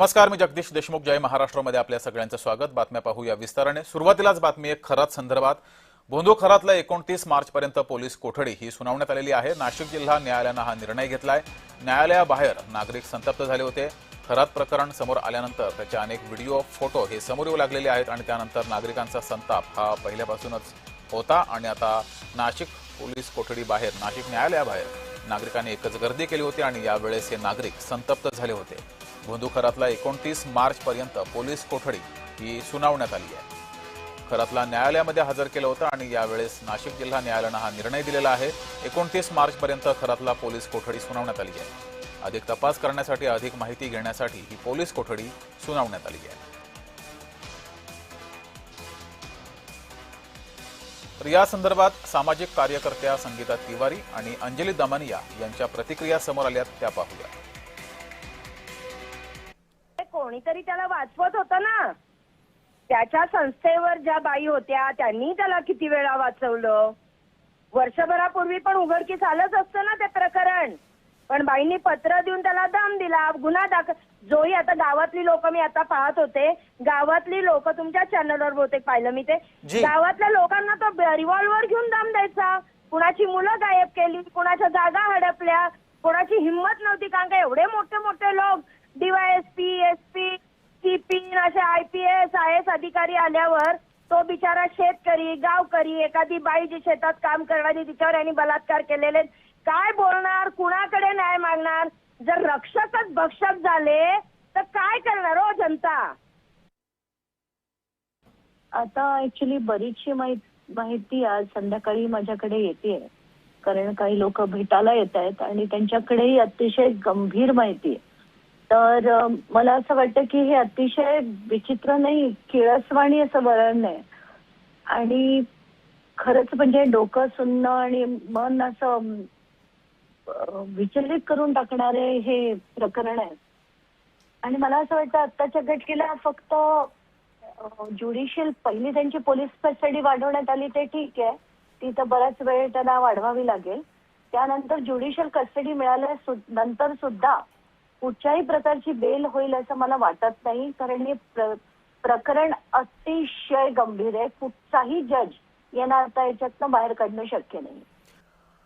नमस्कार, मी जगदीश देशमुख. जय महाराष्ट्रामध्ये आपल्या सगळ्यांचं स्वागत. बातम्या पाहूया विस्ताराने. सुरुवातीलाच बातमी एक खरात संदर्भात. भोंदू खरातला 29 मार्चपर्यंत पोलीस कोठडी ही सुनावण्यात आलेली आहे. नाशिक जिल्हा न्यायालयानं हा निर्णय घेतलाय. न्यायालयाबाहेर नागरिक संतप्त झाले होते. खरात प्रकरण समोर आल्यानंतर त्याचे अनेक व्हिडिओ, फोटो हे समोर येऊ लागलेले आहेत आणि त्यानंतर नागरिकांचा संताप हा पहिल्यापासूनच होता आणि आता नाशिक पोलीस कोठडी बाहेर, नाशिक न्यायालयाबाहेर नागरिकांनी एकच गर्दी केली होती आणि यावेळेस हे नागरिक संतप्त झाले होते. भोंदू खरातला 29 मार्चपर्यंत पोलीस कोठडी ही सुनावण्यात आली आहे. खरातला न्यायालयामध्ये हजर केलं होतं आणि यावेळेस नाशिक जिल्हा न्यायालयानं हा निर्णय दिलेला आहे. 29 मार्चपर्यंत खरातला पोलीस कोठडी सुनावण्यात आली आहे. अधिक तपास करण्यासाठी, अधिक माहिती घेण्यासाठी ही पोलीस कोठडी सुनावण्यात आली आहे. तर या संदर्भात सामाजिक कार्यकर्त्या संगीता तिवारी आणि अंजली दमनिया यांच्या प्रतिक्रिया समोर आल्यात, त्या पाहूया. कोणीतरी त्याला वाचवत होतं ना. त्याच्या संस्थेवर ज्या बाई होत्या त्यांनी त्याला किती वेळा वाचवलं. वर्षभरापूर्वी पण उघडकीस आलंच असतं ना ते प्रकरण, पण बाईंनी पत्र देऊन त्याला दम दिला, गुन्हा दाखल. जोही आता गावातली लोक, मी आता पाहत होते, गावातली लोक तुमच्या चॅनलवर बहुतेक पाहिलं मी ते, गावातल्या लोकांना तो रिव्हॉल्वर घेऊन दम द्यायचा. कुणाची मुलं गायब केली, कुणाच्या जागा हडपल्या, कोणाची हिंमत नव्हती. कारण का एवढे मोठे मोठे लोक, डीवायएसपी, एसपी, सीपी, असे IPS, IAS अधिकारी आल्यावर तो बिचारा शेतकरी, गावकरी, एखादी बाई जी शेतात काम करणारी, तिच्यावर यांनी बलात्कार केलेले, काय बोलणार, कुणाकडे न्याय मागणार? जर रक्षकच भक्षक झाले तर काय करणार हो जनता? आता ऍक्च्युली बरीचशी माहिती आज संध्याकाळी माझ्याकडे येते, कारण काही लोक भेटायला येत आहेत आणि त्यांच्याकडेही अतिशय गंभीर माहिती आहे. तर मला असं वाटतं की हे अतिशय विचित्र नाही, किळसवाणी असं वळण आहे आणि खरंच म्हणजे डोकं सुन्न आणि मन असं विचलित करून टाकणारे हे प्रकरण आहे. आणि मला असं वाटतं आत्ताच्या घटनेला फक्त ज्युडिशियल पहिली त्यांची पोलीस कस्टडी वाढवण्यात आली ते ठीक आहे, ती तर बराच वेळ त्यांना वाढवावी लागेल. त्यानंतर ज्युडिशियल कस्टडी मिळाल्या नंतर सुद्धा कुठच्याही प्रकारची बेल होईल असं मला वाटत नाही, कारण हे प्रकरण अतिशय गंभीर आहे. कुठचाही जज यांना आता याच्यातनं बाहेर काढणं शक्य नाही.